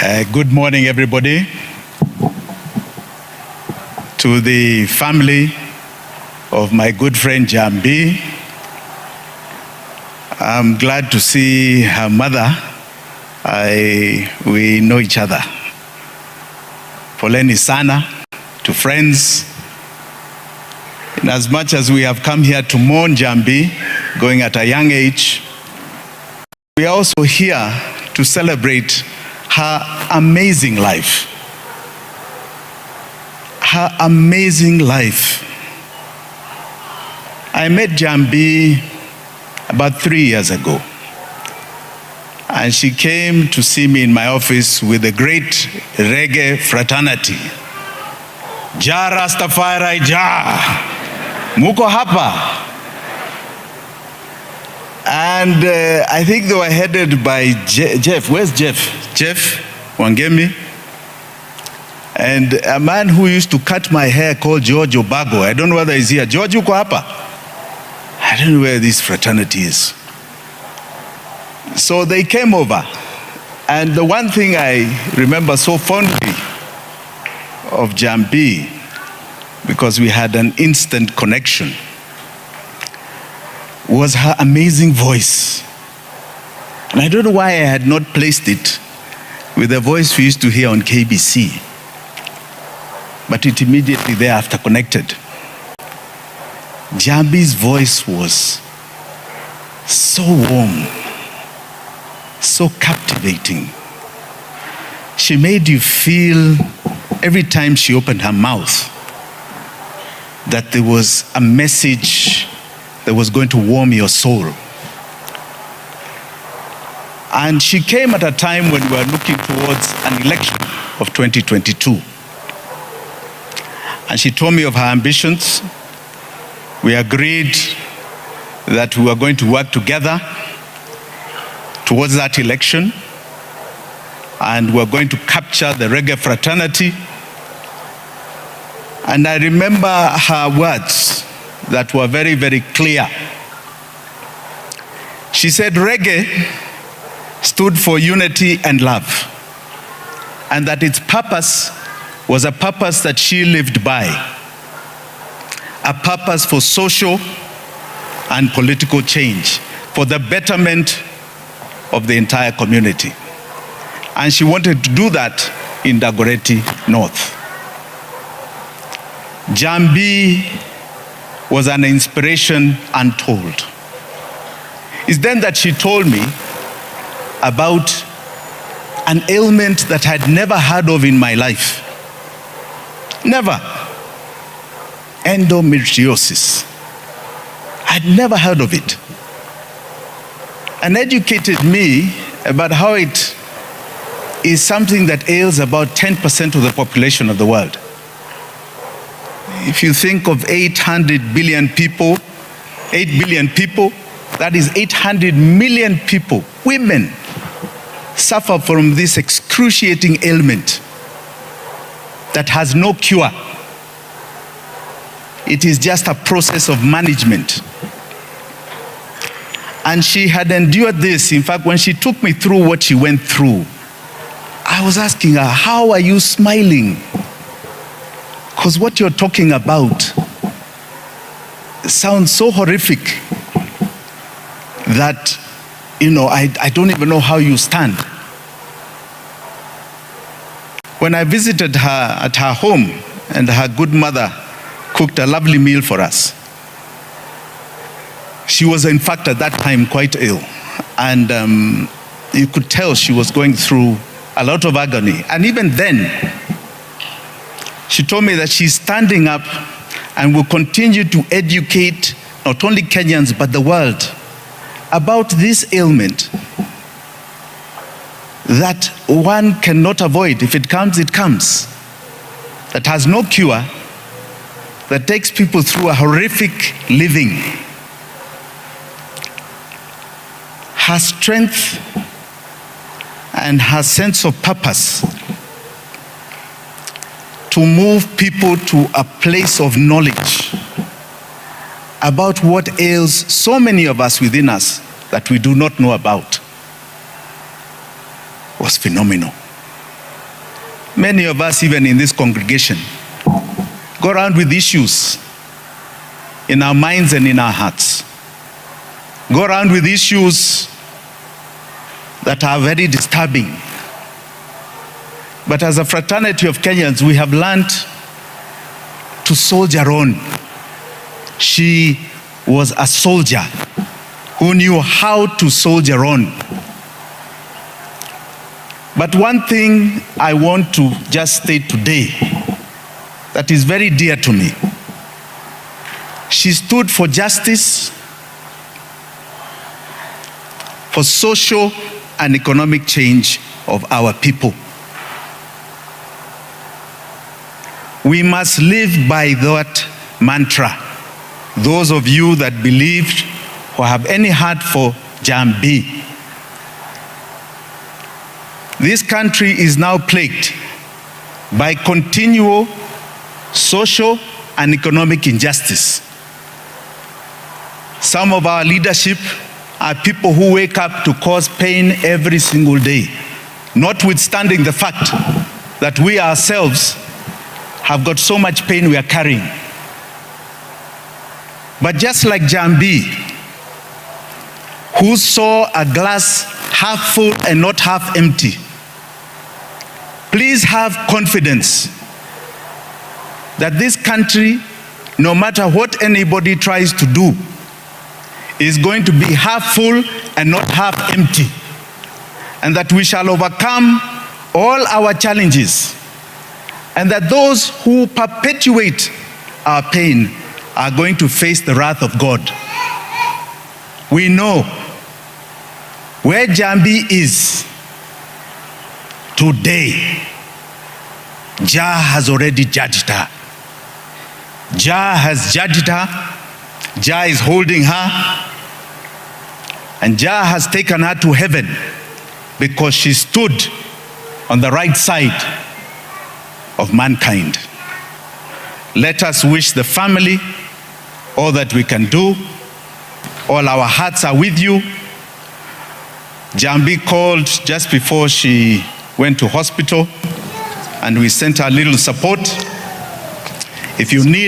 Good morning, everybody. To the family of my good friend Njambi, I'm glad to see her mother. We know each other. Poleni sana to friends. In as much as we have come here to mourn Njambi, going at a young age, we are also here to celebrate her amazing life. Her amazing life. I met Njambi about 3 years ago. And she came to see me in my office with a great reggae fraternity. Ja Rastafari Ja. Muko hapa. And I think they were headed by Jeff. Where's Jeff? Jeff Wangemi. And a man who used to cut my hair called George Obago. I don't know whether he's here. George, uko hapa? I don't know where this fraternity is. So they came over. And the one thing I remember so fondly of Njambi, because we had an instant connection, was her amazing voice. And I don't know why I had not placed it with the voice we used to hear on KBC. But it immediately thereafter connected. Njambi's voice was so warm, so captivating. She made you feel every time she opened her mouth that there was a message that was going to warm your soul. And she came at a time when we were looking towards an election of 2022. And she told me of her ambitions. We agreed that we were going to work together towards that election, and we're going to capture the reggae fraternity. And I remember her words that were very, very clear. She said reggae stood for unity and love, and that its purpose was a purpose that she lived by, a purpose for social and political change, for the betterment of the entire community. And she wanted to do that in Dagoretti North. Njambi was an inspiration untold. It's then that she told me about an ailment that I'd never heard of in my life. Never. Endometriosis. I'd never heard of it. And educated me about how it is something that ails about 10% of the population of the world. If you think of 800 billion people, 8 billion people, that is 800 million people, women, suffer from this excruciating ailment that has no cure. It is just a process of management. And she had endured this. In fact, when she took me through what she went through, I was asking her, how are you smiling? Because what you're talking about sounds so horrific that, I don't even know how you stand. When I visited her at her home, and her good mother cooked a lovely meal for us, she was, in fact, at that time quite ill. And you could tell she was going through a lot of agony. And even then, she told me that she's standing up and will continue to educate not only Kenyans, but the world about this ailment that one cannot avoid. If it comes, it comes. That has no cure, that takes people through a horrific living. Her strength and her sense of purpose to move people to a place of knowledge about what ails so many of us within us that we do not know about was phenomenal. Many of us, even in this congregation, go around with issues in our minds and in our hearts. Go around with issues that are very disturbing. But as a fraternity of Kenyans, we have learned to soldier on. She was a soldier who knew how to soldier on. But one thing I want to just state today that is very dear to me. She stood for justice, for social and economic change of our people. We must live by that mantra. Those of you that believed or have any heart for Njambi. This country is now plagued by continual social and economic injustice. Some of our leadership are people who wake up to cause pain every single day, notwithstanding the fact that we ourselves have got so much pain we are carrying. But just like Njambi, who saw a glass half full and not half empty, please have confidence that this country, no matter what anybody tries to do, is going to be half full and not half empty, and that we shall overcome all our challenges, and that those who perpetuate our pain are going to face the wrath of God. We know where Njambi is today. Jah has already judged her. Jah has judged her. Jah is holding her. And Jah has taken her to heaven because she stood on the right side of mankind. Let us wish the family all that we can do. All our hearts are with you. Njambi called just before she went to hospital, and we sent her a little support. If you need